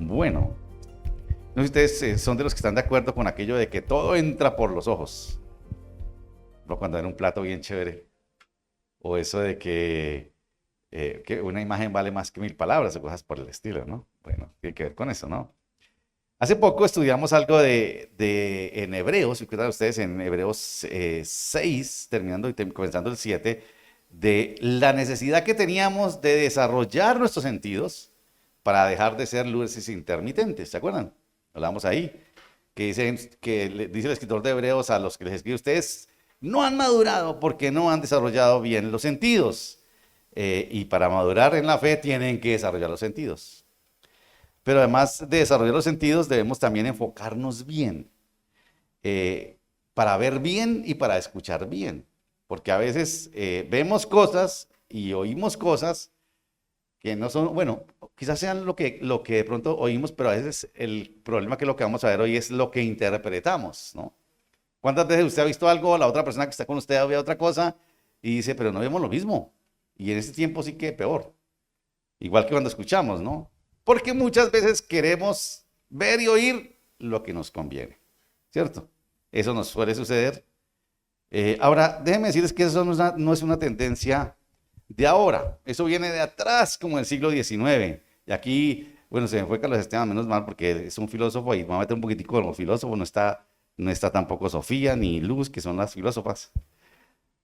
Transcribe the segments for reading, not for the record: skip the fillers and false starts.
Bueno, no sé si ustedes son de los que están de acuerdo con aquello de que todo entra por los ojos. Pero cuando era un plato bien chévere. O eso de que una imagen vale más que 1000 palabras o cosas por el estilo, ¿no? Bueno, tiene que ver con eso, ¿no? Hace poco estudiamos algo en Hebreos, si recuerdan ustedes, en Hebreos 6, terminando y comenzando el 7, de la necesidad que teníamos de desarrollar nuestros sentidos para dejar de ser luces intermitentes, ¿se acuerdan? Hablamos ahí, dice el escritor de Hebreos a los que les escribe: ustedes no han madurado porque no han desarrollado bien los sentidos. Y para madurar en la fe tienen que desarrollar los sentidos. Pero además de desarrollar los sentidos, debemos también enfocarnos bien, para ver bien y para escuchar bien. Porque a veces vemos cosas y oímos cosas que no son, bueno, quizás sean lo que de pronto oímos, pero a veces el problema que lo que vamos a ver hoy es lo que interpretamos, ¿no? ¿Cuántas veces usted ha visto algo, la otra persona que está con usted ve otra cosa y dice, pero no vemos lo mismo? Y en este tiempo sí que peor. Igual que cuando escuchamos, ¿no? Porque muchas veces queremos ver y oír lo que nos conviene, ¿cierto? Eso nos suele suceder. Ahora, déjenme decirles que eso no es una tendencia de ahora. Eso viene de atrás, como del siglo XIX. Y aquí, bueno, se me fue Carlos Esteban, menos mal, porque es un filósofo y me voy a meter un poquitico con los filósofos. No está tampoco Sofía ni Luz, que son las filósofas.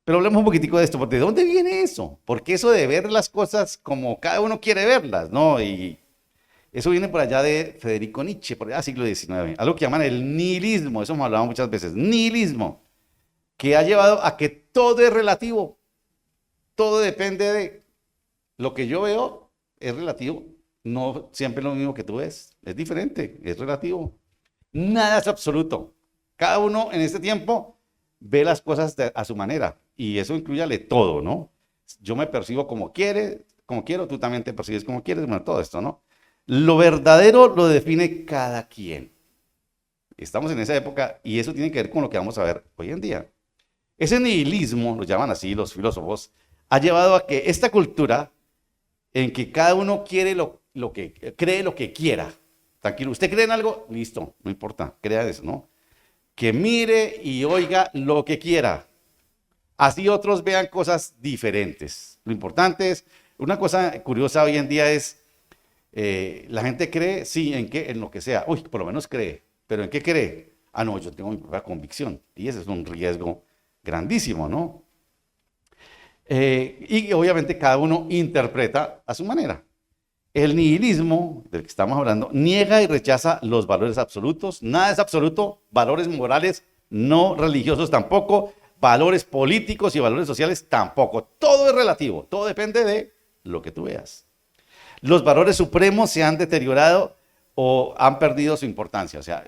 Pero hablemos un poquitico de esto, porque ¿de dónde viene eso? Porque eso de ver las cosas como cada uno quiere verlas, ¿no? Y eso viene por allá de Federico Nietzsche, por allá siglo XIX. Algo que llaman el nihilismo, eso hemos hablado muchas veces, nihilismo, que ha llevado a que todo es relativo. Todo depende de lo que yo veo, es relativo. No siempre es lo mismo que tú ves, es diferente, es relativo. Nada es absoluto. Cada uno en este tiempo ve las cosas a su manera y eso incluye todo, ¿no? Yo me percibo como quiero, tú también te percibes como quieres, bueno, todo esto, ¿no? Lo verdadero lo define cada quien. Estamos en esa época y eso tiene que ver con lo que vamos a ver hoy en día. Ese nihilismo, lo llaman así los filósofos, ha llevado a que esta cultura en que cada uno quiere cree lo que quiera. Tranquilo, ¿usted cree en algo? Listo, no importa, crea eso, ¿no? Que mire y oiga lo que quiera. Así otros vean cosas diferentes. Lo importante es, una cosa curiosa hoy en día es, la gente cree, sí, ¿en qué? En lo que sea. Uy, por lo menos cree. ¿Pero en qué cree? Ah, no, yo tengo mi propia convicción. Y ese es un riesgo grandísimo, ¿no? Y obviamente cada uno interpreta a su manera. El nihilismo, del que estamos hablando, niega y rechaza los valores absolutos. Nada es absoluto, valores morales no religiosos tampoco, valores políticos y valores sociales tampoco. Todo es relativo, todo depende de lo que tú veas. Los valores supremos se han deteriorado o han perdido su importancia. O sea,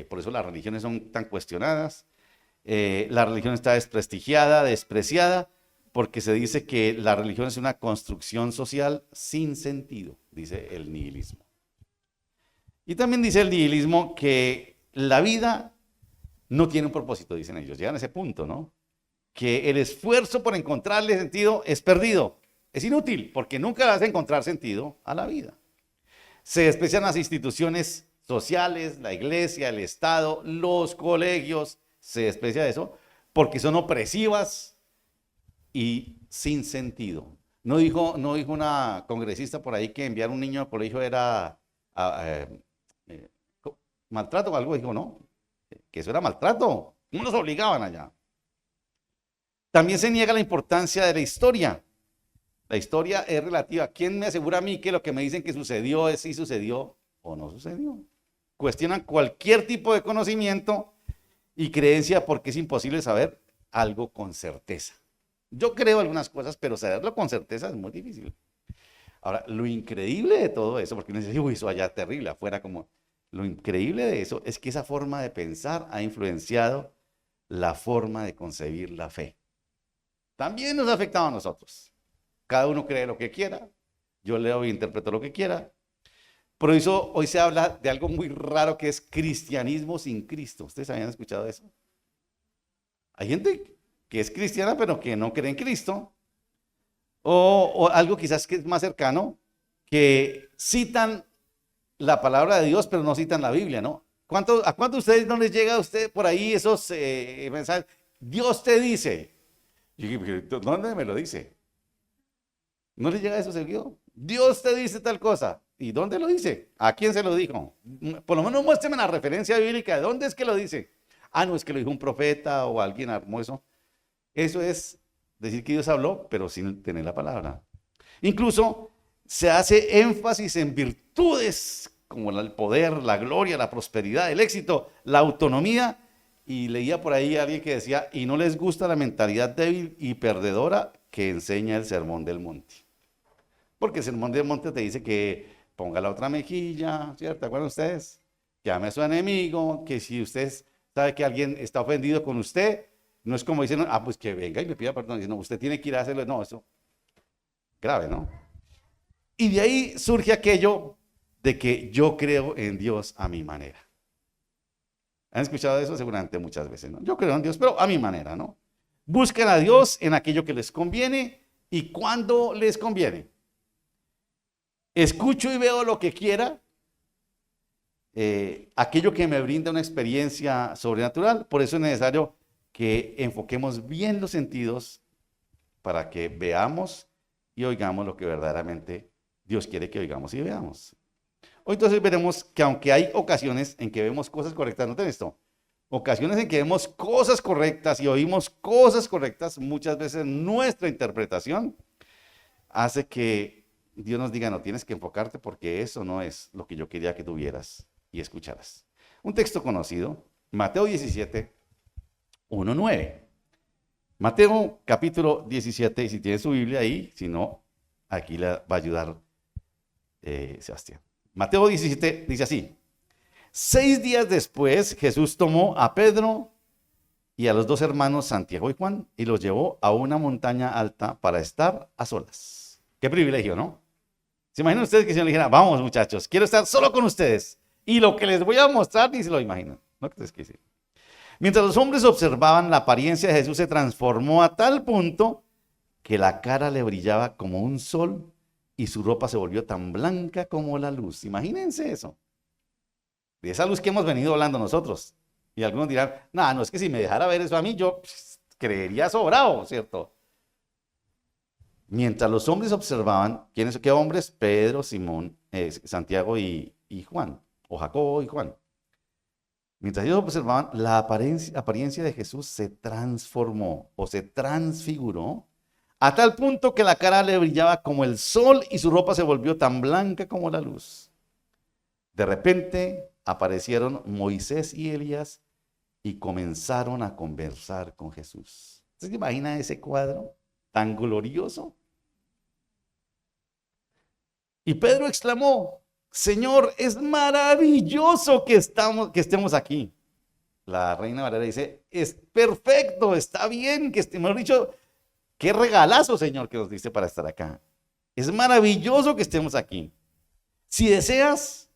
por eso las religiones son tan cuestionadas. La religión está desprestigiada, despreciada, porque se dice que la religión es una construcción social sin sentido, dice el nihilismo. Y también dice el nihilismo que la vida no tiene un propósito, dicen ellos. Llegan a ese punto, ¿no? Que el esfuerzo por encontrarle sentido es perdido. Es inútil, porque nunca vas a encontrar sentido a la vida. Se desprecian las instituciones sociales, la iglesia, el Estado, los colegios. Se desprecia eso porque son opresivas y sin sentido. No dijo una congresista por ahí que enviar a un niño al colegio era maltrato o algo, dijo, no, que eso era maltrato, no los obligaban allá. También se niega la importancia de la historia. La historia es relativa. ¿Quién me asegura a mí que lo que me dicen que sucedió es si sucedió o no sucedió? Cuestionan cualquier tipo de conocimiento y creencia porque es imposible saber algo con certeza. Yo creo algunas cosas, pero saberlo con certeza es muy difícil. Ahora, lo increíble de todo eso, porque uno dice, uy, eso allá terrible, afuera como... Lo increíble de eso es que esa forma de pensar ha influenciado la forma de concebir la fe. También nos ha afectado a nosotros. Cada uno cree lo que quiera, yo leo e interpreto lo que quiera. Por eso hoy se habla de algo muy raro que es cristianismo sin Cristo. ¿Ustedes habían escuchado eso? Hay gente que es cristiana pero que no cree en Cristo. O algo quizás que es más cercano, que citan la palabra de Dios, pero no citan la Biblia, ¿no? ¿A cuántos de ustedes no les llega a usted por ahí esos mensajes? Dios te dice. Y yo dije, ¿dónde me lo dice? ¿No le llega eso seguido? Dios te dice tal cosa. ¿Y dónde lo dice? ¿A quién se lo dijo? Por lo menos muéstrame la referencia bíblica. ¿De dónde es que lo dice? Ah, no, es que lo dijo un profeta o alguien armó eso. Eso es decir que Dios habló, pero sin tener la palabra. Incluso se hace énfasis en virtudes como el poder, la gloria, la prosperidad, el éxito, la autonomía. Y leía por ahí a alguien que decía, y no les gusta la mentalidad débil y perdedora que enseña el Sermón del Monte. Porque el Sermón del Monte te dice que ponga la otra mejilla, ¿cierto? ¿Se acuerdan ustedes? Que ame a su enemigo, que si usted sabe que alguien está ofendido con usted, no es como dicen, ah, pues que venga y me pida perdón. No, usted tiene que ir a hacerlo. No, eso grave, ¿no? Y de ahí surge aquello de que yo creo en Dios a mi manera. ¿Han escuchado eso? Seguramente muchas veces, ¿no? Yo creo en Dios, pero a mi manera, ¿no? Buscan a Dios en aquello que les conviene y cuando les conviene. Escucho y veo lo que quiera, aquello que me brinda una experiencia sobrenatural. Por eso es necesario que enfoquemos bien los sentidos para que veamos y oigamos lo que verdaderamente Dios quiere que oigamos y veamos. Hoy entonces veremos que aunque hay ocasiones en que vemos cosas correctas, noten esto, ocasiones en que vemos cosas correctas y oímos cosas correctas, muchas veces nuestra interpretación hace que Dios nos diga, no tienes que enfocarte porque eso no es lo que yo quería que tuvieras y escucharas. Un texto conocido, Mateo 17, 1, 9. Mateo capítulo 17, y si tiene su Biblia ahí, si no, aquí le va a ayudar Sebastián. Mateo 17 dice así: 6 días después, Jesús tomó a Pedro y a los dos hermanos Santiago y Juan y los llevó a una montaña alta para estar a solas. Qué privilegio, ¿no? ¿Se imaginan ustedes que si le dijera, vamos muchachos, quiero estar solo con ustedes y lo que les voy a mostrar ni se lo imaginan? ¿No crees que sí? Mientras los hombres observaban, la apariencia de Jesús se transformó a tal punto que la cara le brillaba como un sol y su ropa se volvió tan blanca como la luz. Imagínense eso. De esa luz que hemos venido hablando nosotros. Y algunos dirán, no, no es que si me dejara ver eso a mí, yo creería sobrado, ¿cierto? Mientras los hombres observaban, ¿quiénes? ¿Qué hombres? Pedro, Simón, Santiago y Juan, o Jacobo y Juan. Mientras ellos observaban, la apariencia de Jesús se transformó o se transfiguró a tal punto que la cara le brillaba como el sol y su ropa se volvió tan blanca como la luz. De repente aparecieron Moisés y Elías y comenzaron a conversar con Jesús. ¿Usted se imagina ese cuadro tan glorioso? Y Pedro exclamó, Señor, es maravilloso que estemos aquí. La Reina Valera dice, es perfecto, está bien, que mejor dicho, qué regalazo, Señor, que nos diste para estar acá. Es maravilloso que estemos aquí. Si deseas,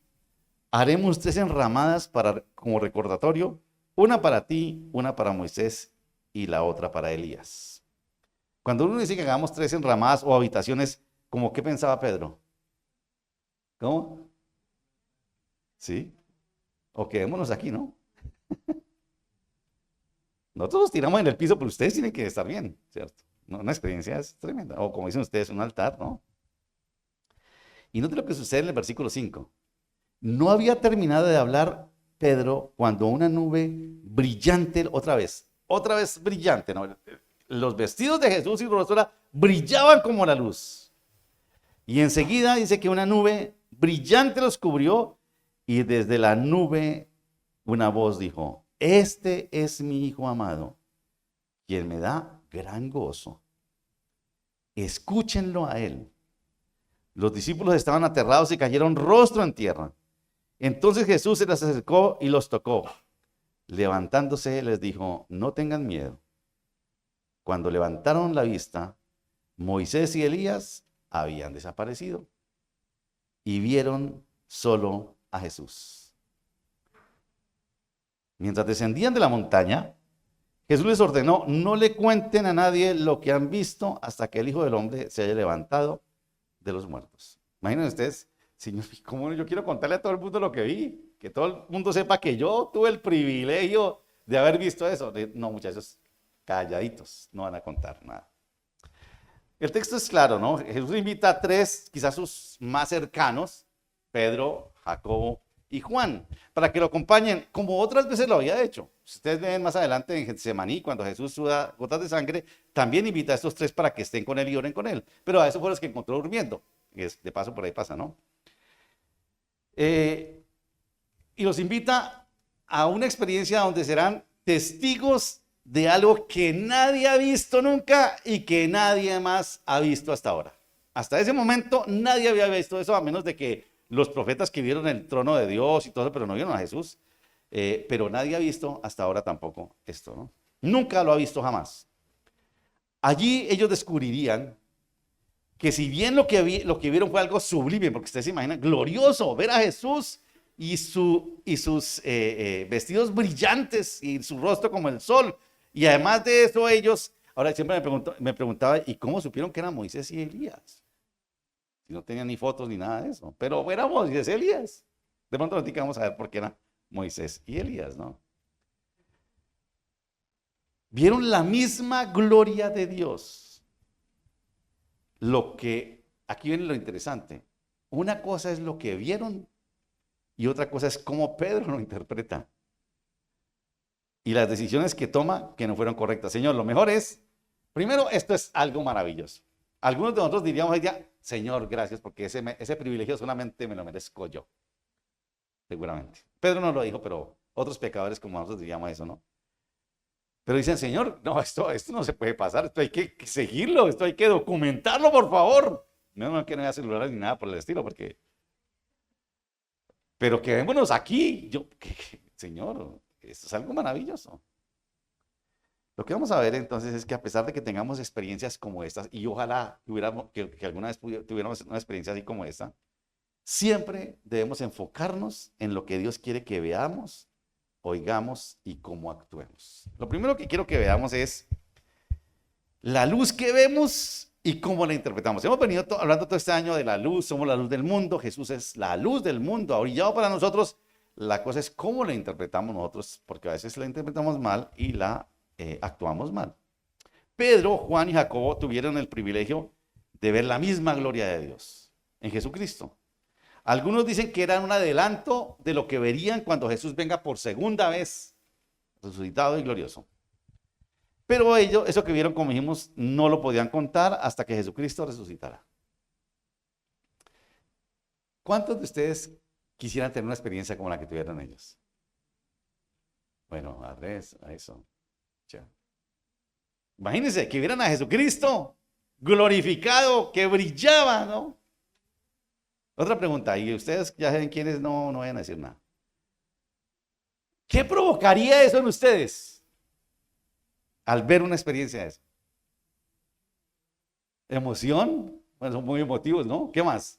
haremos 3 enramadas como recordatorio, una para ti, una para Moisés y la otra para Elías. Cuando uno dice que hagamos 3 enramadas o habitaciones, ¿cómo qué pensaba Pedro? ¿Cómo? ¿Sí? O quedémonos aquí, ¿no? Nosotros nos tiramos en el piso, pero ustedes tienen que estar bien, ¿cierto? No, una experiencia es tremenda. O como dicen ustedes, un altar, ¿no? Y note lo que sucede en el versículo 5. No había terminado de hablar Pedro cuando una nube brillante, otra vez brillante, ¿no? Los vestidos de Jesús y su rostro brillaban como la luz. Y enseguida dice que una nube brillante los cubrió y desde la nube una voz dijo, este es mi Hijo amado, quien me da gran gozo. Escúchenlo a él. Los discípulos estaban aterrados y cayeron rostro en tierra. Entonces Jesús se les acercó y los tocó. Levantándose les dijo, no tengan miedo. Cuando levantaron la vista, Moisés y Elías habían desaparecido y vieron solo a Jesús. Mientras descendían de la montaña, Jesús les ordenó, no le cuenten a nadie lo que han visto hasta que el Hijo del Hombre se haya levantado de los muertos. Imaginen ustedes, Señor, ¿cómo yo quiero contarle a todo el mundo lo que vi? Que todo el mundo sepa que yo tuve el privilegio de haber visto eso. No, muchachos, calladitos, no van a contar nada. El texto es claro, ¿no? Jesús invita a tres, quizás sus más cercanos, Pedro, Jacobo y Juan, para que lo acompañen, como otras veces lo había hecho. Si ustedes ven más adelante en Getsemaní, cuando Jesús suda gotas de sangre, también invita a estos tres para que estén con él y oren con él. Pero a esos fueron los que encontró durmiendo. De paso por ahí pasa, ¿no? Y los invita a una experiencia donde serán testigos de algo que nadie ha visto nunca y que nadie más ha visto hasta ahora. Hasta ese momento nadie había visto eso, a menos de que los profetas que vieron el trono de Dios y todo eso, pero no vieron a Jesús. Pero nadie ha visto hasta ahora tampoco esto, ¿no? Nunca lo ha visto jamás. Allí ellos descubrirían que si bien lo que vieron fue algo sublime, porque ustedes se imaginan, glorioso, ver a Jesús y sus vestidos brillantes y su rostro como el sol. Y además de eso ellos, ahora siempre me preguntaba, ¿y cómo supieron que eran Moisés y Elías? Si no tenían ni fotos ni nada de eso, pero era Moisés y Elías. De pronto ahorita vamos a ver por qué era Moisés y Elías, ¿no? Vieron la misma gloria de Dios. Aquí viene lo interesante. Una cosa es lo que vieron y otra cosa es cómo Pedro lo interpreta. Y las decisiones que toma que no fueron correctas. Señor, lo mejor es, primero, esto es algo maravilloso. Algunos de nosotros diríamos hoy día, Señor, gracias, porque ese privilegio solamente me lo merezco yo. Seguramente. Pedro no lo dijo, pero otros pecadores como nosotros diríamos eso, ¿no? Pero dicen, Señor, no, esto no se puede pasar, esto hay que seguirlo, esto hay que documentarlo, por favor. No que no haya celulares ni nada por el estilo, porque... Pero quedémonos aquí. Señor, esto es algo maravilloso. Lo que vamos a ver entonces es que a pesar de que tengamos experiencias como estas, y ojalá que alguna vez tuviéramos una experiencia así como esta, siempre debemos enfocarnos en lo que Dios quiere que veamos, oigamos y cómo actuemos. Lo primero que quiero que veamos es la luz que vemos y cómo la interpretamos. Hemos venido hablando todo este año de la luz, somos la luz del mundo, Jesús es la luz del mundo, ha brillado para nosotros. La cosa es cómo la interpretamos nosotros, porque a veces la interpretamos mal y la actuamos mal. Pedro, Juan y Jacobo tuvieron el privilegio de ver la misma gloria de Dios en Jesucristo. Algunos dicen que era un adelanto de lo que verían cuando Jesús venga por segunda vez, resucitado y glorioso. Pero ellos, eso que vieron, como dijimos, no lo podían contar hasta que Jesucristo resucitara. ¿Cuántos de ustedes quisieran tener una experiencia como la que tuvieron ellos? Bueno, a eso. Ya. Imagínense que vieran a Jesucristo glorificado, que brillaba, ¿no? Otra pregunta, y ustedes ya saben quiénes no vayan a decir nada. ¿Qué provocaría eso en ustedes al ver una experiencia de eso? ¿Emoción? Bueno, son muy emotivos, ¿no? ¿Qué más?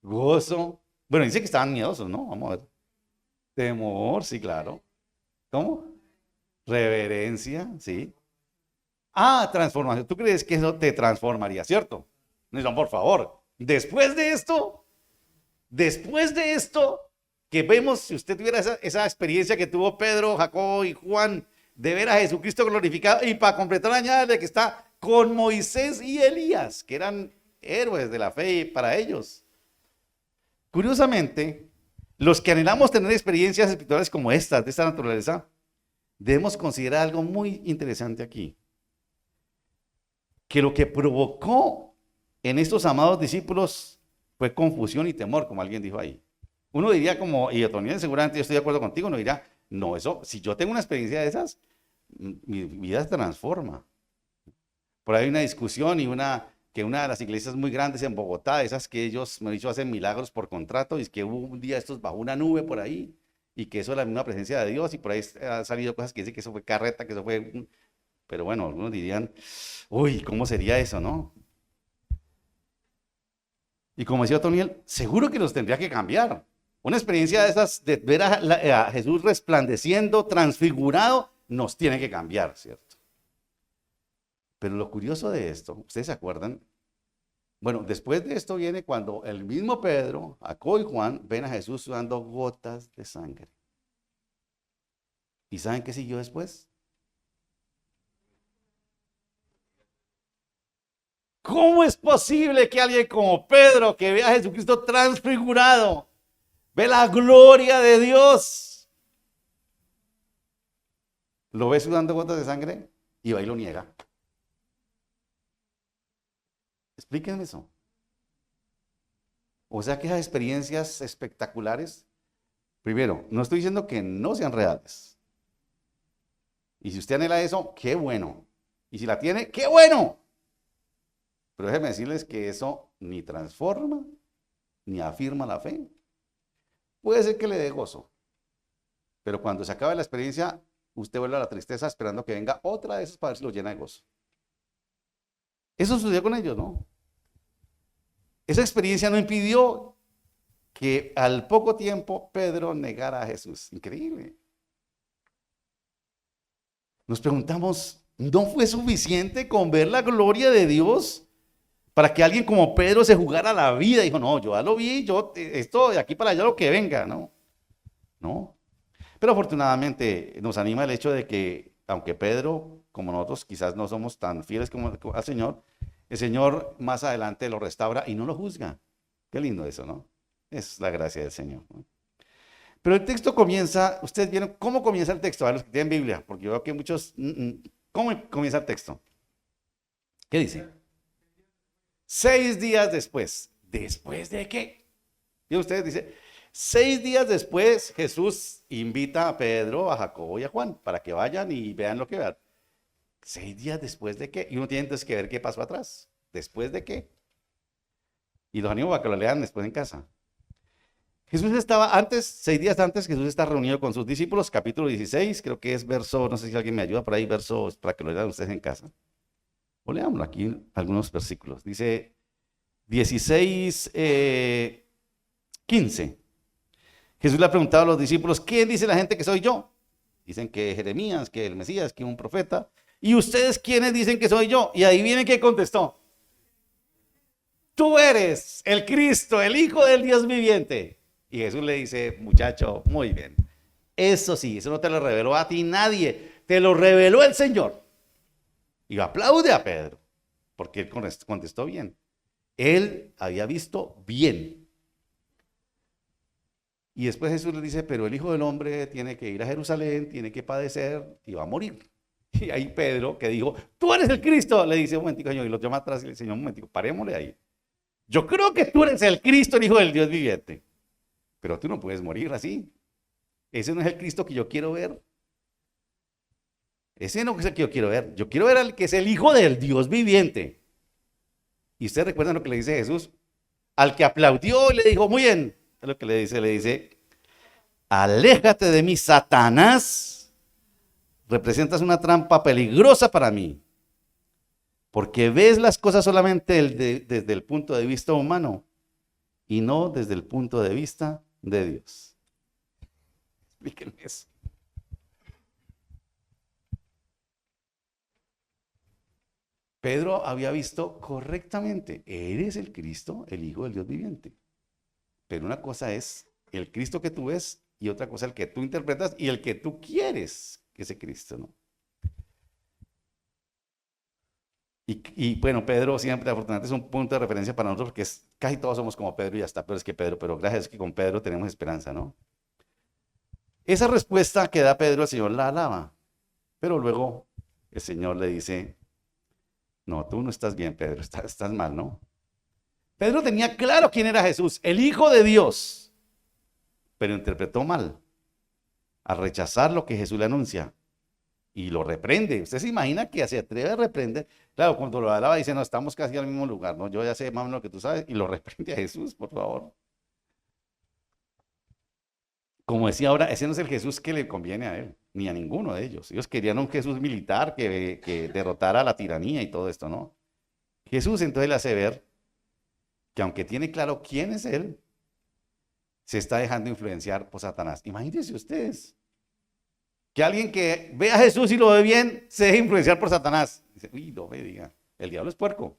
Gozo. Bueno, dice que estaban miedosos, ¿no? Vamos a ver. Temor, sí, claro. ¿Cómo? Reverencia, sí. Ah, transformación. ¿Tú crees que eso te transformaría, cierto? No, por favor. Después de esto, que vemos, si usted tuviera esa experiencia que tuvo Pedro, Jacobo y Juan, de ver a Jesucristo glorificado, y para completar añade que está con Moisés y Elías, que eran héroes de la fe para ellos. Curiosamente, los que anhelamos tener experiencias espirituales como estas, de esta naturaleza, debemos considerar algo muy interesante aquí. Que lo que provocó en estos amados discípulos fue confusión y temor, como alguien dijo ahí. Uno diría como, y Otoniel, seguramente yo estoy de acuerdo contigo, uno diría, no, eso, si yo tengo una experiencia de esas, mi vida se transforma. Por ahí hay una discusión que una de las iglesias muy grandes en Bogotá, esas que ellos, me han dicho, hacen milagros por contrato, y es que hubo un día estos bajó una nube por ahí, y que eso es la misma presencia de Dios, y por ahí han salido cosas que dicen que eso fue carreta, que eso fue... Pero bueno, algunos dirían, uy, ¿cómo sería eso, no? Y como decía Otoniel, seguro que nos tendría que cambiar. Una experiencia de esas, de ver a Jesús resplandeciendo, transfigurado, nos tiene que cambiar, ¿cierto? Pero lo curioso de esto, ¿ustedes se acuerdan Bueno, después de esto viene cuando el mismo Pedro, Jacobo y Juan ven a Jesús sudando gotas de sangre. ¿Y saben qué siguió después? ¿Cómo es posible que alguien como Pedro, que ve a Jesucristo transfigurado, ve la gloria de Dios, lo ve sudando gotas de sangre y va y lo niega? Explíquenme eso. O sea que esas experiencias espectaculares, primero, no estoy diciendo que no sean reales. Y si usted anhela eso, qué bueno. Y si la tiene, qué bueno. Pero déjenme decirles que eso ni transforma, ni afirma la fe. Puede ser que le dé gozo, pero cuando se acabe la experiencia, usted vuelve a la tristeza esperando que venga otra de esas para ver si lo llena de gozo. Eso sucedió con ellos, ¿no? Esa experiencia no impidió que al poco tiempo Pedro negara a Jesús. Increíble. Nos preguntamos, ¿no fue suficiente con ver la gloria de Dios para que alguien como Pedro se jugara la vida? Dijo, no, yo ya lo vi, yo esto de aquí para allá lo que venga, ¿no? No. Pero afortunadamente nos anima el hecho de que, aunque Pedro, como nosotros, quizás no somos tan fieles como al Señor, el Señor más adelante lo restaura y no lo juzga. Qué lindo eso, ¿no? Es la gracia del Señor, ¿no? Pero el texto comienza, ustedes vieron cómo comienza el texto, a ver los que tienen Biblia, porque yo veo que muchos, ¿cómo comienza el texto? ¿Qué dice? 6 días después. ¿Después de qué? Y ustedes dicen, 6 días después Jesús invita a Pedro, a Jacobo y a Juan para que vayan y vean lo que vean. 6 días después de qué? Y uno tiene entonces que ver qué pasó atrás. ¿Después de qué? Y los animo a que lo lean después en casa. Jesús estaba antes, 6 días antes, Jesús está reunido con sus discípulos, capítulo 16, creo que es verso, no sé si alguien me ayuda por ahí, verso para que lo lean ustedes en casa. O leámoslo aquí, algunos versículos. Dice 16, 15. Jesús le ha preguntado a los discípulos, ¿quién dice la gente que soy yo? Dicen que Jeremías, que el Mesías, que un profeta. ¿Y ustedes quiénes dicen que soy yo? Y ahí viene que contestó. Tú eres el Cristo, el Hijo del Dios viviente. Y Jesús le dice, muchacho, muy bien. Eso sí, eso no te lo reveló a ti nadie, te lo reveló el Señor. Y aplaude a Pedro, porque él contestó bien. Él había visto bien. Y después Jesús le dice, pero el Hijo del Hombre tiene que ir a Jerusalén, tiene que padecer y va a morir. Y ahí Pedro, que dijo, tú eres el Cristo, le dice, un momentico, Señor, y lo llama atrás y le dice, Señor, un momentico, parémosle ahí. Yo creo que tú eres el Cristo, el Hijo del Dios viviente. Pero tú no puedes morir así. Ese no es el Cristo que yo quiero ver. Ese no es el que yo quiero ver. Yo quiero ver al que es el Hijo del Dios viviente. Y ustedes recuerdan lo que le dice Jesús. Al que aplaudió y le dijo, muy bien. Es lo que le dice, aléjate de mí, Satanás. Representas una trampa peligrosa para mí. Porque ves las cosas solamente desde el punto de vista humano y no desde el punto de vista de Dios. Explíquenme eso. Pedro había visto correctamente, eres el Cristo, el Hijo del Dios viviente. Pero una cosa es el Cristo que tú ves y otra cosa el que tú interpretas y el que tú quieres que ese Cristo, ¿no? Y bueno, Pedro siempre, afortunadamente, es un punto de referencia para nosotros porque casi todos somos como Pedro y ya está, pero es que Pedro, pero gracias que con Pedro tenemos esperanza, ¿no? Esa respuesta que da Pedro, el Señor la alaba, pero luego el Señor le dice, no, tú no estás bien, Pedro, estás mal, ¿no? Pedro tenía claro quién era Jesús, el Hijo de Dios, pero interpretó mal al rechazar lo que Jesús le anuncia y lo reprende. Usted se imagina que se atreve a reprender. Claro, cuando lo alaba dice, no, estamos casi al mismo lugar, ¿no? Yo ya sé más o menos lo que tú sabes y lo reprende a Jesús, por favor. Como decía ahora, ese no es el Jesús que le conviene a él, ni a ninguno de ellos. Ellos querían un Jesús militar que derrotara la tiranía y todo esto, ¿no? Jesús entonces le hace ver que aunque tiene claro quién es él, se está dejando influenciar por Satanás. Imagínense ustedes que alguien que ve a Jesús y lo ve bien, se deje influenciar por Satanás. Dice, uy, no me diga, el diablo es puerco.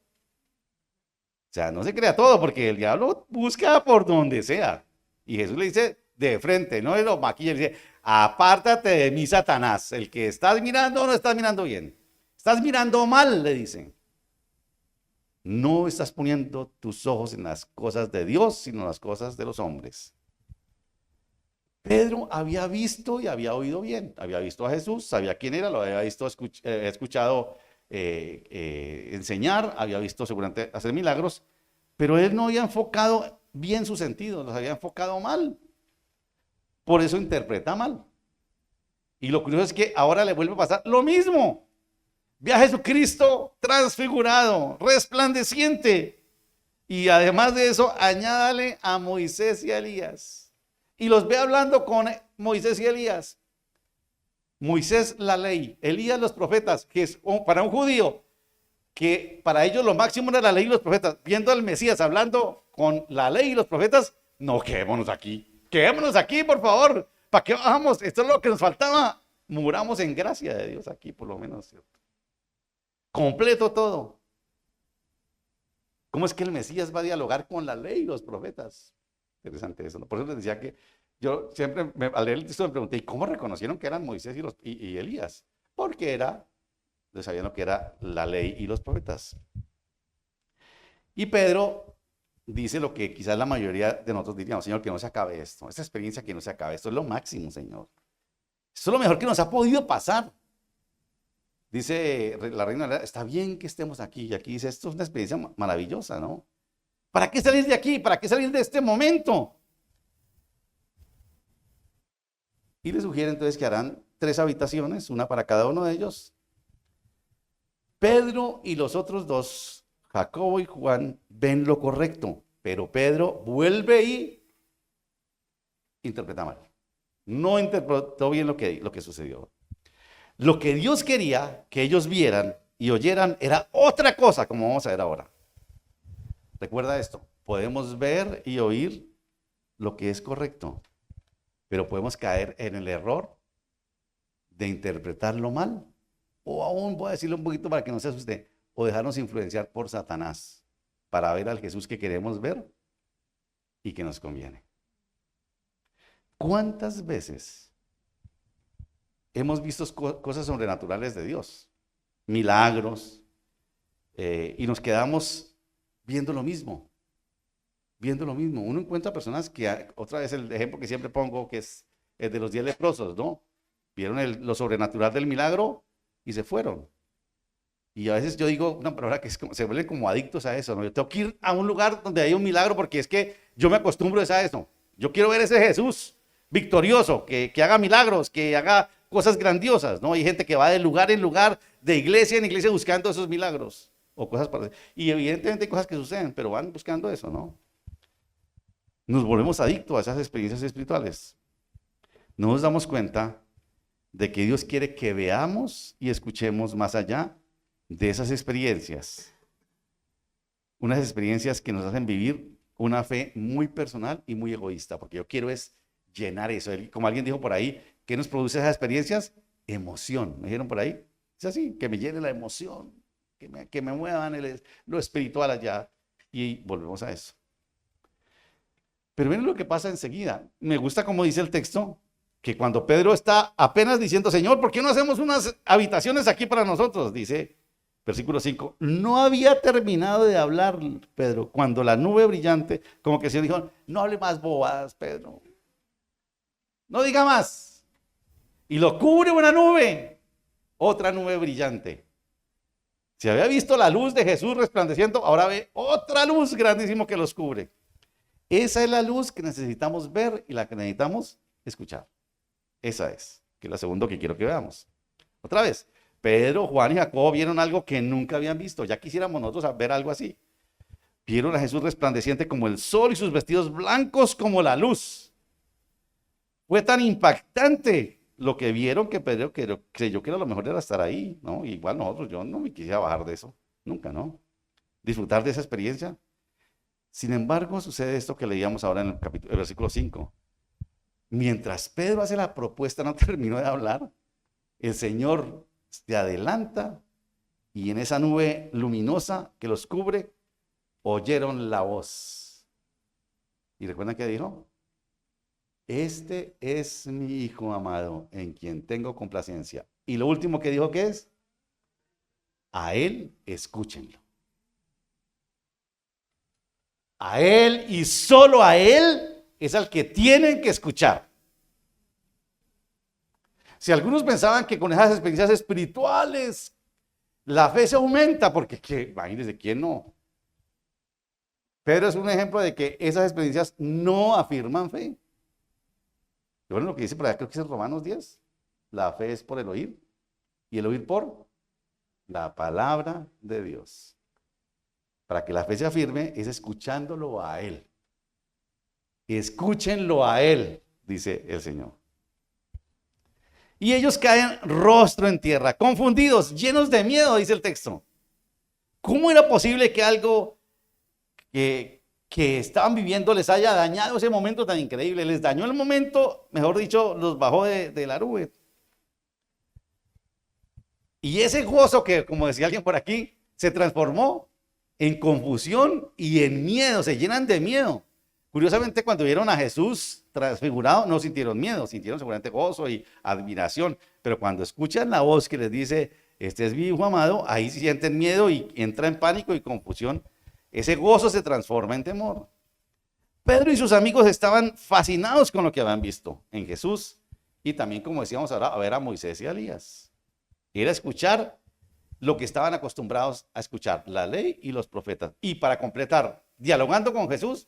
sea, no se crea todo porque el diablo busca por donde sea. Y Jesús le dice de frente, no lo maquilla, le dice, apártate de mí, Satanás. El que estás mirando no estás mirando bien. Estás mirando mal, le dice. No estás poniendo tus ojos en las cosas de Dios, sino en las cosas de los hombres. Pedro había visto y había oído bien. Había visto a Jesús, sabía quién era, lo había visto, escuchado enseñar, había visto seguramente hacer milagros, pero él no había enfocado bien sus sentidos, los había enfocado mal. Por eso interpreta mal. Y lo curioso es que ahora le vuelve a pasar lo mismo. Ve a Jesucristo transfigurado, resplandeciente. Y además de eso, añádale a Moisés y a Elías. Y los ve hablando con Moisés y Elías. Moisés la ley, Elías los profetas, que es para un judío, que para ellos lo máximo era la ley y los profetas. Viendo al Mesías hablando con la ley y los profetas, no, quedémonos aquí, por favor. ¿Para qué bajamos? Esto es lo que nos faltaba. Muramos en gracia de Dios aquí, por lo menos, ¿cierto? Completo todo. ¿Cómo es que el Mesías va a dialogar con la ley y los profetas? Interesante eso, ¿no? Por eso les decía que yo siempre, al leer el texto me pregunté, ¿y cómo reconocieron que eran Moisés y Elías? Porque sabían lo que era la ley y los profetas. Y Pedro dice lo que quizás la mayoría de nosotros diríamos: Señor, que no se acabe esto, esta experiencia que no se acabe, esto es lo máximo, Señor. Esto es lo mejor que nos ha podido pasar. Dice la reina, está bien que estemos aquí, y aquí dice, esto es una experiencia maravillosa, ¿no? ¿Para qué salir de aquí? ¿Para qué salir de este momento? Y le sugiere entonces que harán 3 habitaciones, una para cada uno de ellos. Pedro y los otros 2, Jacobo y Juan, ven lo correcto, pero Pedro vuelve y interpreta mal. No interpretó bien lo que sucedió. Lo que Dios quería que ellos vieran y oyeran era otra cosa, como vamos a ver ahora. Recuerda esto: podemos ver y oír lo que es correcto, pero podemos caer en el error de interpretarlo mal, o aún voy a decirlo un poquito para que no se asuste, o dejarnos influenciar por Satanás para ver al Jesús que queremos ver y que nos conviene. ¿Cuántas veces hemos visto cosas sobrenaturales de Dios, milagros, y nos quedamos viendo lo mismo? Uno encuentra personas que, otra vez el ejemplo que siempre pongo, que es el de los 10 leprosos, ¿no? Vieron lo sobrenatural del milagro y se fueron. Y a veces yo digo una palabra que es como, se vuelven como adictos a eso, ¿no? Yo tengo que ir a un lugar donde hay un milagro porque es que yo me acostumbro a eso. Yo quiero ver ese Jesús victorioso, que haga milagros, que haga cosas grandiosas, ¿no? Hay gente que va de lugar en lugar, de iglesia en iglesia buscando esos milagros o cosas parecidas. Y evidentemente hay cosas que suceden, pero van buscando eso, ¿no? Nos volvemos adictos a esas experiencias espirituales. No nos damos cuenta de que Dios quiere que veamos y escuchemos más allá de esas experiencias. Unas experiencias que nos hacen vivir una fe muy personal y muy egoísta, porque yo quiero es llenar eso. Como alguien dijo por ahí, ¿qué nos produce esas experiencias? Emoción. ¿Me dijeron por ahí? Es así, que me llene la emoción, que me muevan lo espiritual allá. Y volvemos a eso. Pero miren lo que pasa enseguida. Me gusta como dice el texto, que cuando Pedro está apenas diciendo, Señor, ¿por qué no hacemos unas habitaciones aquí para nosotros? Dice, versículo 5, no había terminado de hablar Pedro, cuando la nube brillante, como que el Señor dijo, no hable más bobadas, Pedro. No diga más. Y lo cubre una nube, otra nube brillante. Si había visto la luz de Jesús resplandeciendo, ahora ve otra luz grandísima que los cubre. Esa es la luz que necesitamos ver y la que necesitamos escuchar. Esa es, que es la segunda que quiero que veamos. Otra vez, Pedro, Juan y Jacobo vieron algo que nunca habían visto. Ya quisiéramos nosotros ver algo así. Vieron a Jesús resplandeciente como el sol y sus vestidos blancos como la luz. Fue tan impactante lo que vieron que Pedro creyó que lo mejor era estar ahí, ¿no? Igual nosotros, yo no me quisiera bajar de eso, nunca, ¿no? Disfrutar de esa experiencia. Sin embargo, sucede esto que leíamos ahora en el versículo 5. Mientras Pedro hace la propuesta, no terminó de hablar, el Señor se adelanta y en esa nube luminosa que los cubre, oyeron la voz. ¿Y recuerdan qué dijo? Este es mi hijo amado, en quien tengo complacencia. Y lo último que dijo, ¿qué es? A él escúchenlo. A él y solo a él es al que tienen que escuchar. Si algunos pensaban que con esas experiencias espirituales la fe se aumenta, porque imagínense, ¿quién no? Pedro es un ejemplo de que esas experiencias no afirman fe. Bueno, lo que dice por allá, creo que es Romanos 10. La fe es por el oír y el oír por la palabra de Dios. Para que la fe se afirme es escuchándolo a Él. Escúchenlo a Él, dice el Señor. Y ellos caen rostro en tierra, confundidos, llenos de miedo, dice el texto. ¿Cómo era posible que algo que estaban viviendo les haya dañado ese momento tan increíble? Les dañó el momento, mejor dicho, los bajó de la nube. Y ese gozo que, como decía alguien por aquí, se transformó en confusión y en miedo, se llenan de miedo. Curiosamente, cuando vieron a Jesús transfigurado, no sintieron miedo, sintieron seguramente gozo y admiración, pero cuando escuchan la voz que les dice, este es mi hijo amado, ahí sienten miedo y entra en pánico y confusión. Ese gozo se transforma en temor. Pedro y sus amigos estaban fascinados con lo que habían visto en Jesús y también, como decíamos ahora, a ver a Moisés y a Elías. Era escuchar lo que estaban acostumbrados a escuchar, la ley y los profetas. Y para completar, dialogando con Jesús.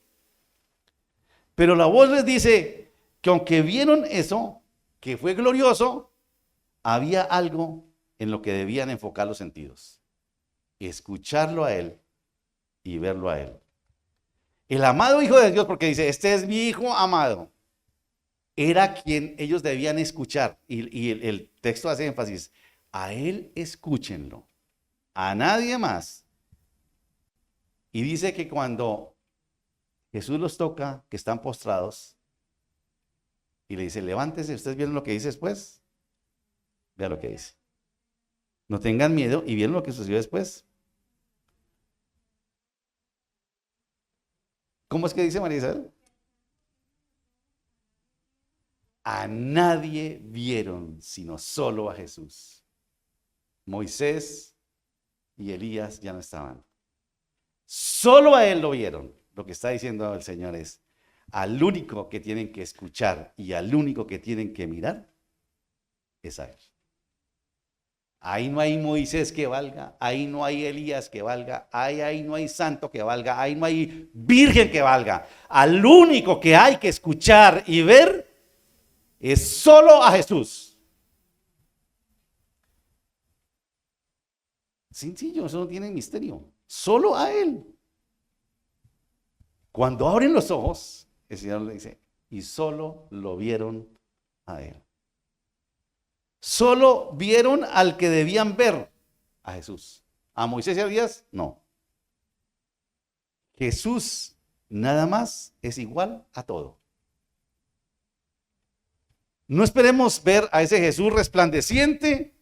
Pero la voz les dice que aunque vieron eso, que fue glorioso, había algo en lo que debían enfocar los sentidos. Escucharlo a Él y verlo a Él. El amado Hijo de Dios, porque dice, este es mi Hijo amado, era quien ellos debían escuchar. Y el texto hace énfasis, a Él escúchenlo, a nadie más. Y dice que cuando Jesús los toca, que están postrados, y le dice, levántese, ¿ustedes vieron lo que dice después? Vean lo que dice. No tengan miedo, y vieron lo que sucedió después. ¿Cómo es que dice María Isabel? A nadie vieron, sino solo a Jesús. Moisés y Elías ya no estaban. Solo a él lo vieron. Lo que está diciendo el Señor es, al único que tienen que escuchar y al único que tienen que mirar es a él. Ahí no hay Moisés que valga, ahí no hay Elías que valga, ahí no hay santo que valga, ahí no hay virgen que valga. Al único que hay que escuchar y ver es solo a Jesús. Sencillo, eso no tiene misterio. Solo a Él. Cuando abren los ojos, el Señor le dice, y solo lo vieron a Él. Solo vieron al que debían ver, a Jesús. ¿A Moisés y a Elías? No. Jesús nada más es igual a todo. No esperemos ver a ese Jesús resplandeciente.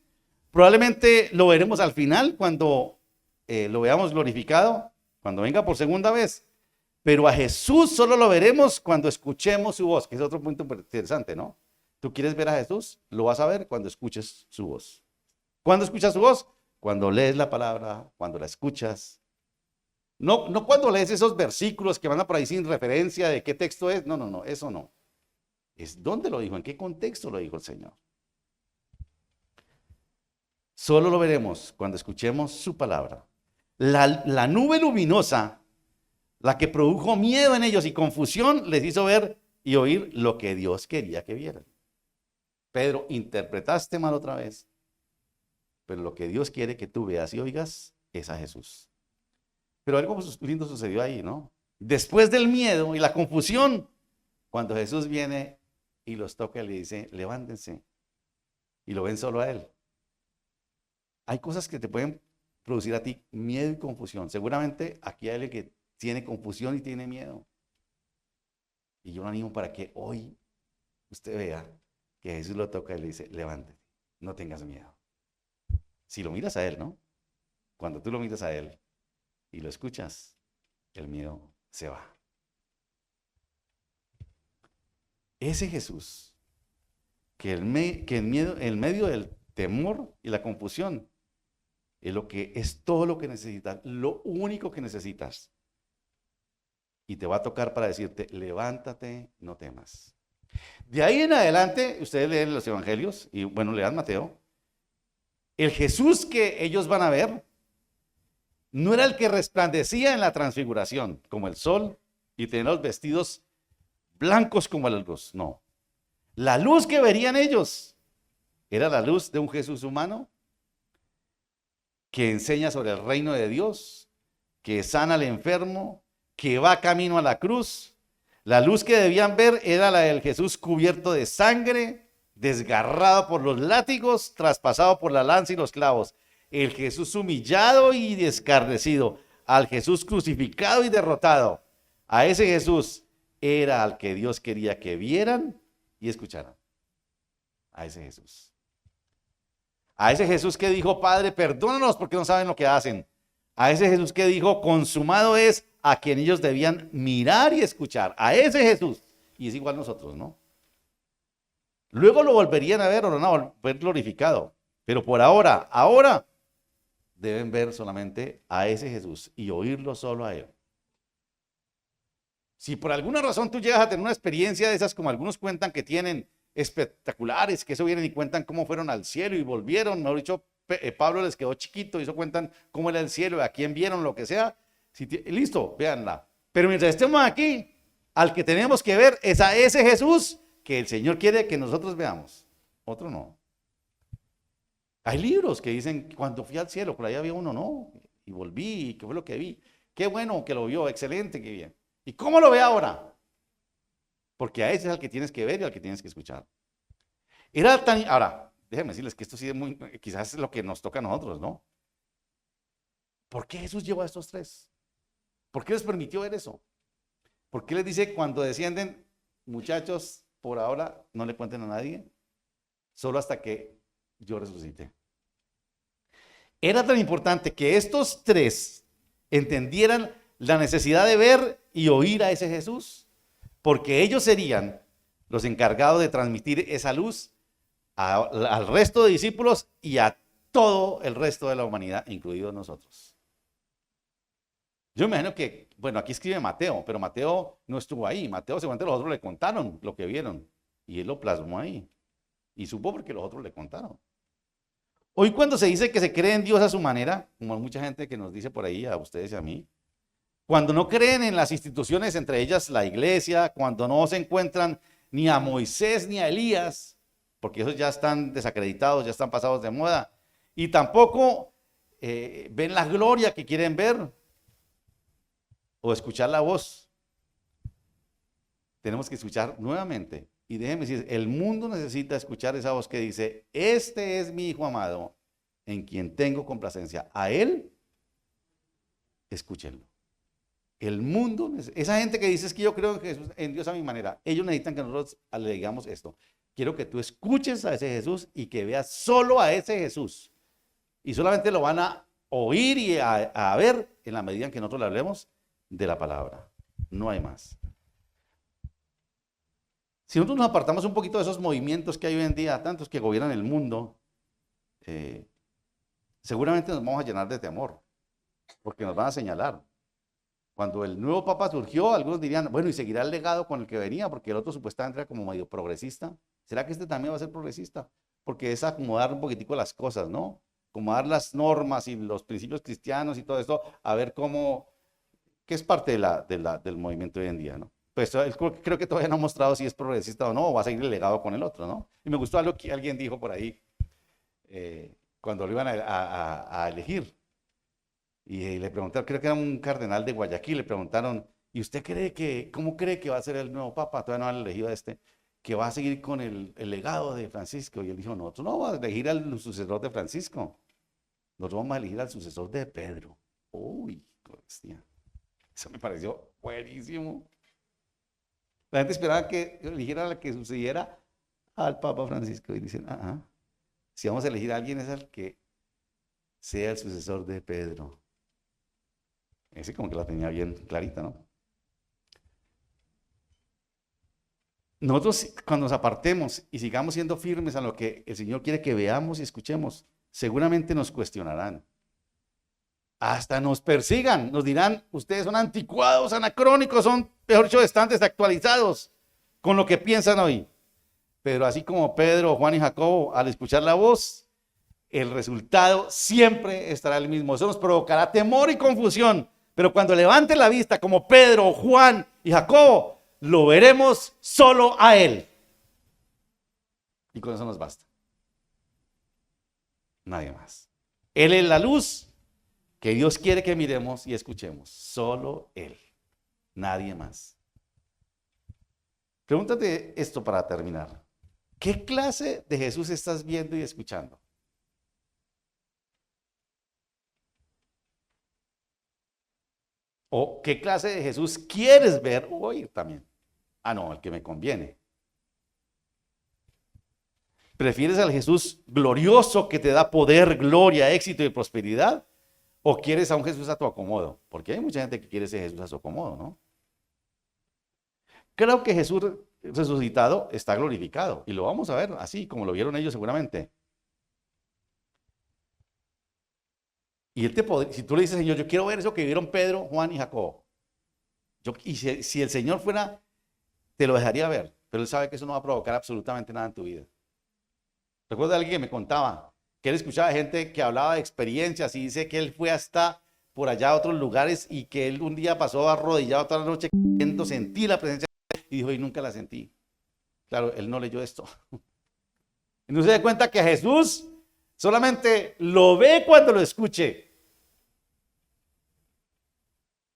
Probablemente lo veremos al final cuando lo veamos glorificado, cuando venga por segunda vez. Pero a Jesús solo lo veremos cuando escuchemos su voz, que es otro punto interesante, ¿no? ¿Tú quieres ver a Jesús? Lo vas a ver cuando escuches su voz. ¿Cuándo escuchas su voz? Cuando lees la palabra, cuando la escuchas. No cuando lees esos versículos que van por ahí sin referencia de qué texto es. No, eso no. Es dónde lo dijo, en qué contexto lo dijo el Señor. Solo lo veremos cuando escuchemos su palabra. La nube luminosa, la que produjo miedo en ellos y confusión, les hizo ver y oír lo que Dios quería que vieran. Pedro, interpretaste mal otra vez, pero lo que Dios quiere que tú veas y oigas es a Jesús. Pero algo lindo sucedió ahí, ¿no? Después del miedo y la confusión, cuando Jesús viene y los toca y le dice, levántense, y lo ven solo a Él. Hay cosas que te pueden producir a ti miedo y confusión. Seguramente aquí hay alguien que tiene confusión y tiene miedo. Y yo lo animo para que hoy usted vea que Jesús lo toca y le dice, levántate, no tengas miedo. Si lo miras a Él, ¿no? Cuando tú lo miras a Él y lo escuchas, el miedo se va. Ese Jesús, que el miedo, en medio del temor y la confusión, es todo lo que necesitas, lo único que necesitas. Y te va a tocar para decirte, levántate, no temas. De ahí en adelante, ustedes leen los evangelios, y bueno, lean Mateo, el Jesús que ellos van a ver, no era el que resplandecía en la transfiguración, como el sol, y tenía los vestidos blancos como la luz, no. La luz que verían ellos era la luz de un Jesús humano que enseña sobre el reino de Dios, que sana al enfermo, que va camino a la cruz. La luz que debían ver era la del Jesús cubierto de sangre, desgarrado por los látigos, traspasado por la lanza y los clavos. El Jesús humillado y escarnecido, al Jesús crucificado y derrotado. A ese Jesús era al que Dios quería que vieran y escucharan. A ese Jesús. A ese Jesús que dijo, Padre, perdónanos porque no saben lo que hacen. A ese Jesús que dijo, consumado es, a quien ellos debían mirar y escuchar. A ese Jesús. Y es igual nosotros, ¿no? Luego lo volverían a ver o lo van a ver glorificado. Pero por ahora deben ver solamente a ese Jesús y oírlo solo a él. Si por alguna razón tú llegas a tener una experiencia de esas como algunos cuentan que tienen, espectaculares, que eso vienen y cuentan cómo fueron al cielo y volvieron, mejor dicho, Pablo les quedó chiquito y eso cuentan cómo era el cielo, a quién vieron, lo que sea, listo, véanla. Pero mientras estemos aquí, al que tenemos que ver es a ese Jesús que el Señor quiere que nosotros veamos, otro no. Hay libros que dicen, cuando fui al cielo, por ahí había uno, no, y volví, ¿qué fue lo que vi? Qué bueno que lo vio, excelente, qué bien. ¿Y cómo lo ve ahora? Porque a ese es al que tienes que ver y al que tienes que escuchar. Ahora, déjenme decirles que esto sí es muy, quizás es lo que nos toca a nosotros, ¿no? ¿Por qué Jesús llevó a estos tres? ¿Por qué les permitió ver eso? ¿Por qué les dice cuando descienden, muchachos, por ahora no le cuenten a nadie, solo hasta que yo resucite? Era tan importante que estos tres entendieran la necesidad de ver y oír a ese Jesús, porque ellos serían los encargados de transmitir esa luz al resto de discípulos y a todo el resto de la humanidad, incluidos nosotros. Yo me imagino que, bueno, aquí escribe Mateo, pero Mateo no estuvo ahí. Mateo seguramente los otros le contaron lo que vieron y él lo plasmó ahí. Y supo porque los otros le contaron. Hoy cuando se dice que se cree en Dios a su manera, como mucha gente que nos dice por ahí, a ustedes y a mí, cuando no creen en las instituciones, entre ellas la iglesia, cuando no se encuentran ni a Moisés ni a Elías, porque esos ya están desacreditados, ya están pasados de moda, y tampoco ven la gloria que quieren ver o escuchar la voz. Tenemos que escuchar nuevamente. Y déjenme decir, el mundo necesita escuchar esa voz que dice, este es mi Hijo amado, en quien tengo complacencia. A él, escúchenlo. El mundo, esa gente que dice es que yo creo en Jesús, en Dios a mi manera, ellos necesitan que nosotros le digamos esto. Quiero que tú escuches a ese Jesús y que veas solo a ese Jesús. Y solamente lo van a oír y a ver en la medida en que nosotros le hablemos de la palabra. No hay más. Si nosotros nos apartamos un poquito de esos movimientos que hay hoy en día, tantos que gobiernan el mundo, seguramente nos vamos a llenar de temor, porque nos van a señalar. Cuando el nuevo papa surgió, algunos dirían, bueno, y seguirá el legado con el que venía, porque el otro supuestamente era como medio progresista. ¿Será que este también va a ser progresista? Porque es acomodar un poquitico las cosas, ¿no? Acomodar las normas y los principios cristianos y todo esto, a ver cómo, que es parte del movimiento hoy en día, ¿no? Pues creo que todavía no ha mostrado si es progresista o no, o va a seguir el legado con el otro, ¿no? Y me gustó algo que alguien dijo por ahí, cuando lo iban a elegir. Y le preguntaron, creo que era un cardenal de Guayaquil, le preguntaron, ¿y usted cómo cree que va a ser el nuevo papa? Todavía no han elegido a este, que va a seguir con el legado de Francisco. Y él dijo, nosotros no vamos a elegir al sucesor de Francisco, nosotros vamos a elegir al sucesor de Pedro. Uy, hostia, eso me pareció buenísimo. La gente esperaba que eligiera a la que sucediera al Papa Francisco y dicen, si vamos a elegir a alguien es al que sea el sucesor de Pedro. Ese como que la tenía bien clarita, ¿no? Nosotros cuando nos apartemos y sigamos siendo firmes a lo que el Señor quiere que veamos y escuchemos, seguramente nos cuestionarán. Hasta nos persigan, nos dirán, ustedes son anticuados, anacrónicos, son, mejor dicho, estantes actualizados con lo que piensan hoy. Pero así como Pedro, Juan y Jacobo, al escuchar la voz, el resultado siempre estará el mismo. Eso nos provocará temor y confusión. Pero cuando levanten la vista, como Pedro, Juan y Jacobo, lo veremos solo a Él. Y con eso nos basta. Nadie más. Él es la luz que Dios quiere que miremos y escuchemos. Solo Él. Nadie más. Pregúntate esto para terminar. ¿Qué clase de Jesús estás viendo y escuchando? ¿O qué clase de Jesús quieres ver o oír también? Ah, no, el que me conviene. ¿Prefieres al Jesús glorioso que te da poder, gloria, éxito y prosperidad? ¿O quieres a un Jesús a tu acomodo? Porque hay mucha gente que quiere ese Jesús a su acomodo, ¿no? Creo que Jesús resucitado está glorificado y lo vamos a ver así como lo vieron ellos seguramente. Y él si tú le dices, Señor, yo quiero ver eso que vieron Pedro, Juan y Jacobo. Y si el Señor fuera, te lo dejaría ver, pero él sabe que eso no va a provocar absolutamente nada en tu vida. Recuerdo a alguien que me contaba que él escuchaba gente que hablaba de experiencias y dice que él fue hasta por allá a otros lugares y que él un día pasó arrodillado toda la noche queriendo sentir la presencia de Dios y dijo, y nunca la sentí. Claro, él no leyó esto. Y no se da cuenta que Jesús solamente lo ve cuando lo escuche.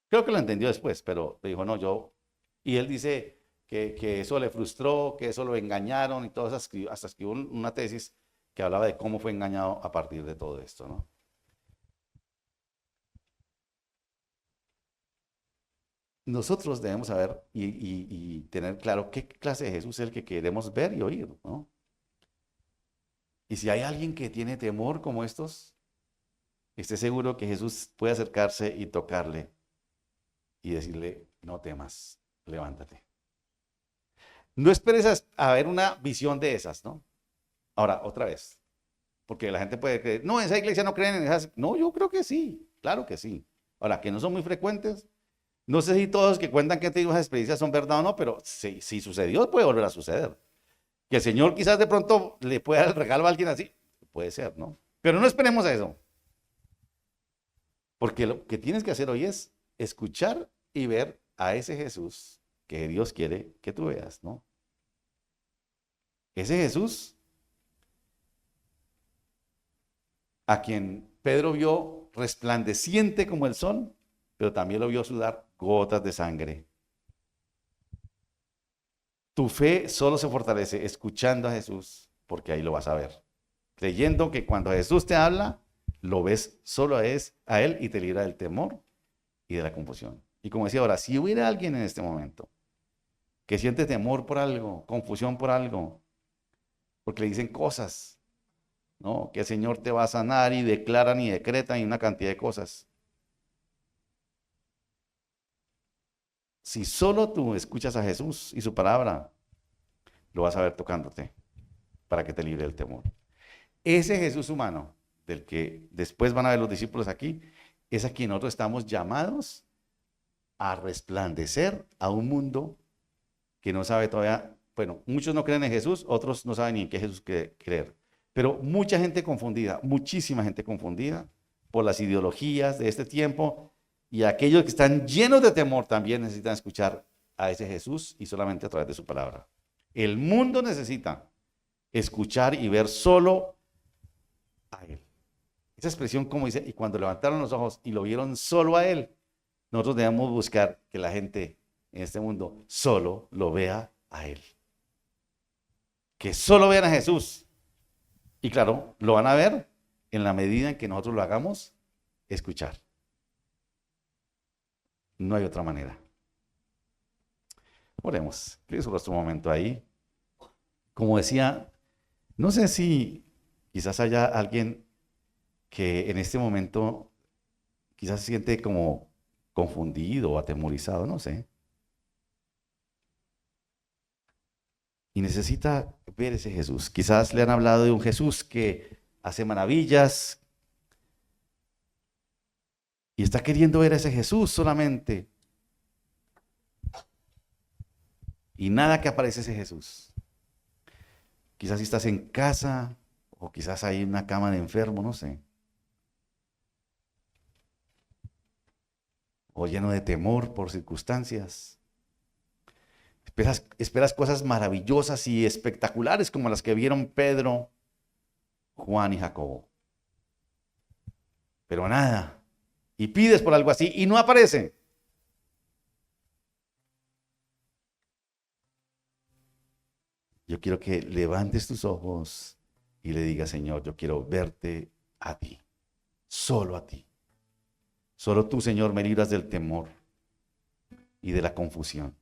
Creo que lo entendió después, pero dijo, no, yo. Y él dice que eso le frustró, que eso lo engañaron y todo eso. Hasta escribió una tesis que hablaba de cómo fue engañado a partir de todo esto, ¿no? Nosotros debemos saber y tener claro qué clase de Jesús es el que queremos ver y oír, ¿no? Y si hay alguien que tiene temor como estos, esté seguro que Jesús puede acercarse y tocarle y decirle, no temas, levántate. No esperes a ver una visión de esas, ¿no? Ahora, otra vez, porque la gente puede creer, no, esa iglesia no creen en esas. No, yo creo que sí, claro que sí. Ahora, que no son muy frecuentes, no sé si todos los que cuentan que han tenido esas experiencias son verdad o no, pero si sucedió, puede volver a suceder. Que el Señor quizás de pronto le pueda dar el regalo a alguien así, puede ser, ¿no? Pero no esperemos a eso, porque lo que tienes que hacer hoy es escuchar y ver a ese Jesús que Dios quiere que tú veas, ¿no? Ese Jesús a quien Pedro vio resplandeciente como el sol, pero también lo vio sudar gotas de sangre. Tu fe solo se fortalece escuchando a Jesús, porque ahí lo vas a ver. Creyendo que cuando Jesús te habla, lo ves solo a Él y te libra del temor y de la confusión. Y como decía ahora, si hubiera alguien en este momento que siente temor por algo, confusión por algo, porque le dicen cosas, ¿no? Que el Señor te va a sanar y declaran y decretan y una cantidad de cosas. Si solo tú escuchas a Jesús y su palabra, lo vas a ver tocándote para que te libre del temor. Ese Jesús humano, del que después van a ver los discípulos aquí, es a quien nosotros estamos llamados a resplandecer a un mundo que no sabe todavía. Bueno, muchos no creen en Jesús, otros no saben ni en qué Jesús creer. Pero mucha gente confundida, muchísima gente confundida por las ideologías de este tiempo y aquellos que están llenos de temor también necesitan escuchar a ese Jesús y solamente a través de su palabra. El mundo necesita escuchar y ver solo a Él. Esa expresión como dice, y cuando levantaron los ojos y lo vieron solo a Él, nosotros debemos buscar que la gente en este mundo solo lo vea a Él. Que solo vean a Jesús. Y claro, lo van a ver en la medida en que nosotros lo hagamos escuchar. No hay otra manera. Oremos. Creo que un momento ahí. Como decía, no sé si quizás haya alguien que en este momento quizás se siente como confundido o atemorizado, no sé. Y necesita ver ese Jesús. Quizás le han hablado de un Jesús que hace maravillas y está queriendo ver a ese Jesús solamente. Y nada que aparece ese Jesús. Quizás si estás en casa o quizás hay una cama de enfermo, no sé. O lleno de temor por circunstancias. Esperas cosas maravillosas y espectaculares como las que vieron Pedro, Juan y Jacobo. Pero nada. Y pides por algo así y no aparece. Yo quiero que levantes tus ojos y le digas, Señor, yo quiero verte a ti. Solo a ti. Solo tú, Señor, me libras del temor y de la confusión.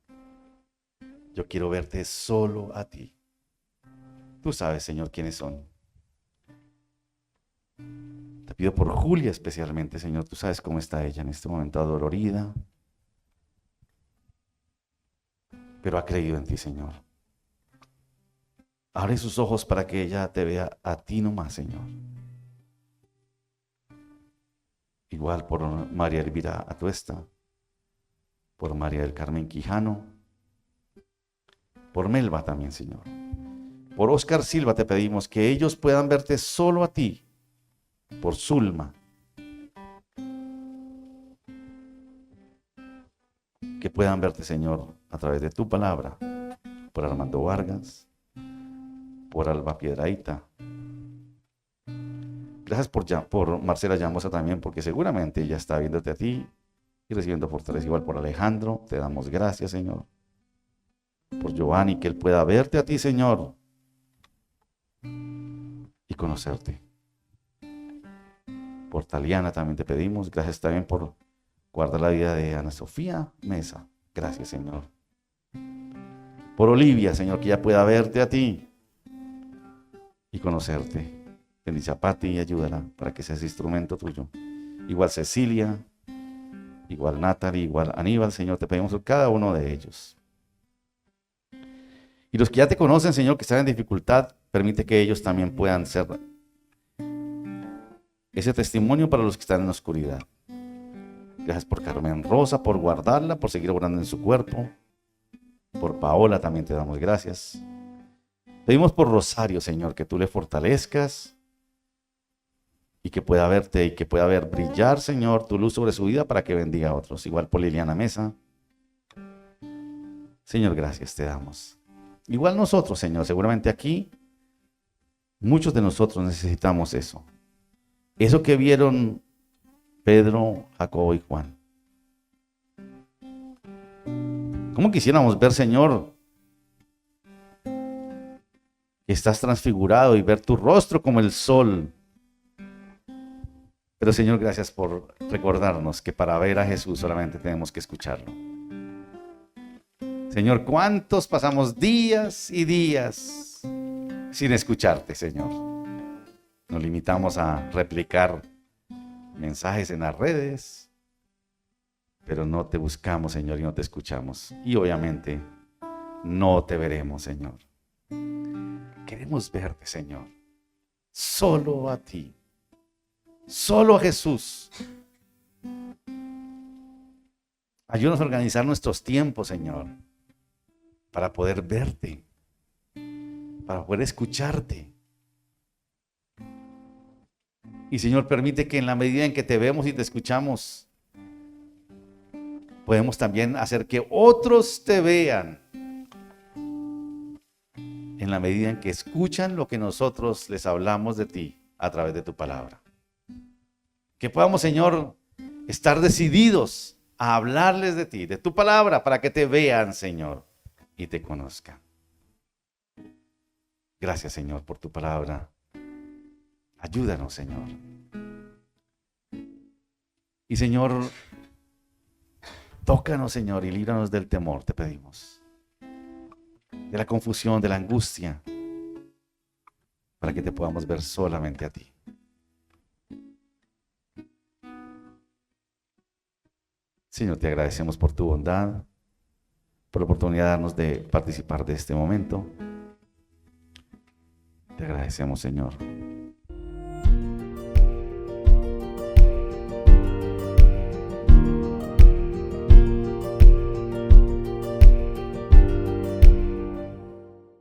Yo quiero verte solo a ti. Tú sabes, Señor, quiénes son. Te pido por Julia especialmente, Señor. Tú sabes cómo está ella en este momento, adolorida. Pero ha creído en ti, Señor. Abre sus ojos para que ella te vea a ti nomás, Señor. Igual por María Elvira Atuesta, por María del Carmen Quijano, por Melba también, Señor. Por Oscar Silva te pedimos que ellos puedan verte solo a ti, por Zulma. Que puedan verte, Señor, a través de tu palabra, por Armando Vargas, por Alba Piedrahita. Gracias por Marcela Llamosa también, porque seguramente ella está viéndote a ti y recibiendo fortaleza. Igual por Alejandro, te damos gracias, Señor. Por Giovanni, que él pueda verte a ti, Señor, y conocerte. Por Taliana también te pedimos, gracias también por guardar la vida de Ana Sofía Mesa. Gracias, Señor. Por Olivia, Señor, que ella pueda verte a ti y conocerte. Bendice a Pati y ayúdala para que seas instrumento tuyo. Igual Cecilia, igual Natalie, igual Aníbal, Señor, te pedimos por cada uno de ellos. Y los que ya te conocen, Señor, que están en dificultad, permite que ellos también puedan ser ese testimonio para los que están en la oscuridad. Gracias por Carmen Rosa, por guardarla, por seguir orando en su cuerpo. Por Paola también te damos gracias. Pedimos por Rosario, Señor, que tú le fortalezcas y que pueda verte y que pueda ver brillar, Señor, tu luz sobre su vida para que bendiga a otros. Igual por Liliana Mesa. Señor, gracias te damos. Igual nosotros, Señor, seguramente aquí, muchos de nosotros necesitamos eso. Eso que vieron Pedro, Jacobo y Juan. ¿Cómo quisiéramos ver, Señor, que estás transfigurado y ver tu rostro como el sol? Pero, Señor, gracias por recordarnos que para ver a Jesús solamente tenemos que escucharlo. Señor, ¿cuántos pasamos días y días sin escucharte, Señor? Nos limitamos a replicar mensajes en las redes, pero no te buscamos, Señor, y no te escuchamos. Y obviamente no te veremos, Señor. Queremos verte, Señor. Solo a ti. Solo a Jesús. Ayúdanos a organizar nuestros tiempos, Señor, para poder verte, para poder escucharte. Y, Señor, permite que en la medida en que te vemos y te escuchamos, podemos también hacer que otros te vean en la medida en que escuchan lo que nosotros les hablamos de ti a través de tu palabra. Que podamos, Señor, estar decididos a hablarles de ti, de tu palabra, para que te vean, Señor, y te conozcan. Gracias, Señor, por tu palabra. Ayúdanos, Señor. Y, Señor, tócanos, Señor, y líbranos del temor, te pedimos. De la confusión, de la angustia, para que te podamos ver solamente a ti. Señor, te agradecemos por tu bondad, por la oportunidad de darnos de participar de este momento. Te agradecemos, Señor.